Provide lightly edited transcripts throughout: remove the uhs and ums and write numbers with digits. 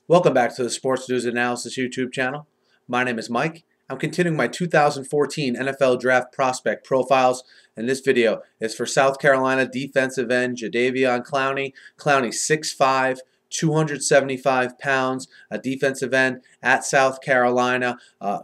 Welcome back to the Sports News Analysis YouTube channel. My name is Mike. I'm continuing my 2014 NFL Draft Prospect Profiles, and this video is for South Carolina defensive end Jadeveon Clowney. Clowney 6'5", 275 pounds, a defensive end at South Carolina.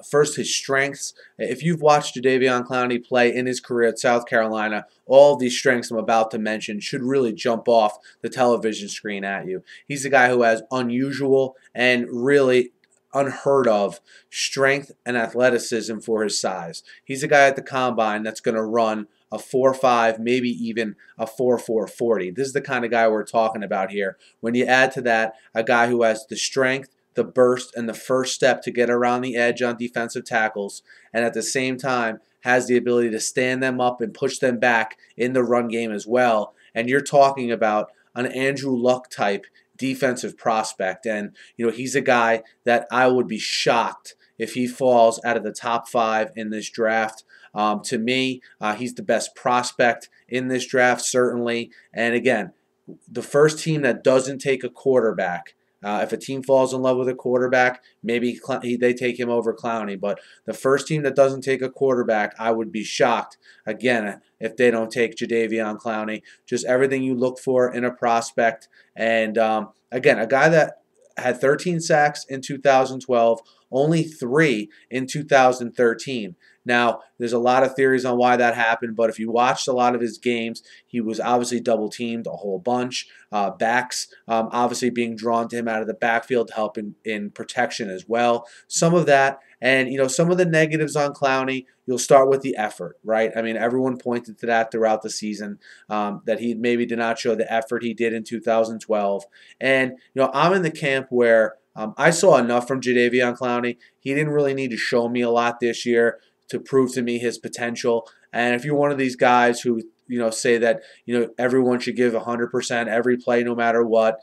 First, his strengths. If you've watched Jadeveon Clowney play in his career at South Carolina, all of these strengths I'm about to mention should really jump off the television screen at you. He's a guy who has unusual and really unheard of strength and athleticism for his size. He's a guy at the combine that's going to run a 4.5, maybe even a 4.4 40. This is the kind of guy we're talking about here. When you add to that a guy who has the strength, the burst, and the first step to get around the edge on defensive tackles, and at the same time has the ability to stand them up and push them back in the run game as well, and you're talking about an Andrew Luck type defensive prospect. And he's a guy that I would be shocked if he falls out of the top 5 in this draft. To me, he's the best prospect in this draft, certainly. And again, the first team that doesn't take a quarterback, if a team falls in love with a quarterback, maybe they take him over Clowney. But the first team that doesn't take a quarterback, I would be shocked, again, if they don't take Jadeveon Clowney. Just everything you look for in a prospect. And again, a guy that had 13 sacks in 2012, only 3 in 2013. Now, there's a lot of theories on why that happened, but if you watched a lot of his games, he was obviously double-teamed a whole bunch. Backs obviously being drawn to him out of the backfield to help in protection as well. Some of that, and some of the negatives on Clowney, you'll start with the effort, right? I mean, everyone pointed to that throughout the season, that he maybe did not show the effort he did in 2012. And, I'm in the camp where I saw enough from Jadeveon Clowney. He didn't really need to show me a lot this year to prove to me his potential. And if you're one of these guys who say that everyone should give 100% every play no matter what,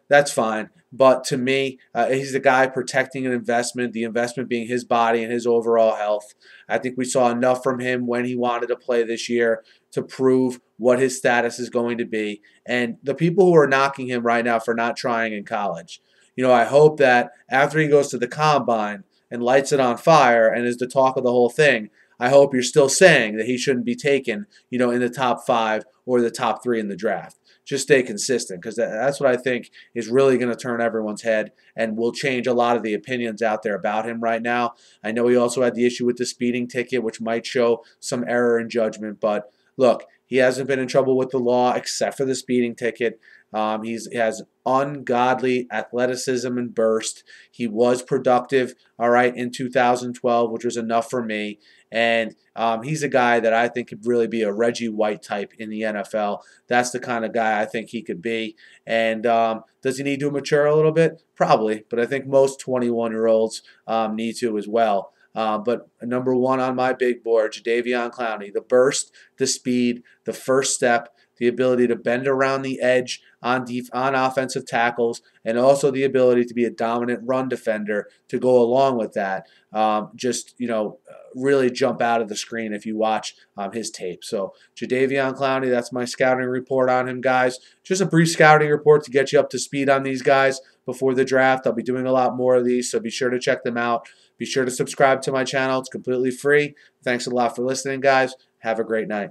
that's fine. But to me, he's the guy protecting an investment, the investment being his body and his overall health. I think we saw enough from him when he wanted to play this year to prove what his status is going to be. And the people who are knocking him right now for not trying in college, I hope that after he goes to the combine and lights it on fire and is the talk of the whole thing, I hope you're still saying that he shouldn't be taken, in the top 5 or the top 3 in the draft. Just stay consistent, because that's what I think is really going to turn everyone's head and will change a lot of the opinions out there about him right now. I know he also had the issue with the speeding ticket, which might show some error in judgment, but look, he hasn't been in trouble with the law except for the speeding ticket. He has ungodly athleticism and burst. He was productive, all right, in 2012, which was enough for me. And he's a guy that I think could really be a Reggie White type in the NFL. That's the kind of guy I think he could be. And does he need to mature a little bit? Probably, but I think most 21-year-olds need to as well. But number 1 on my big board, Jadeveon Clowney, the burst, the speed, the first step, the ability to bend around the edge on offensive tackles, and also the ability to be a dominant run defender to go along with that. Really jump out of the screen if you watch his tape. So Jadeveon Clowney, that's my scouting report on him, guys. Just a brief scouting report to get you up to speed on these guys before the draft. I'll be doing a lot more of these, so be sure to check them out. Be sure to subscribe to my channel. It's completely free. Thanks a lot for listening, guys. Have a great night.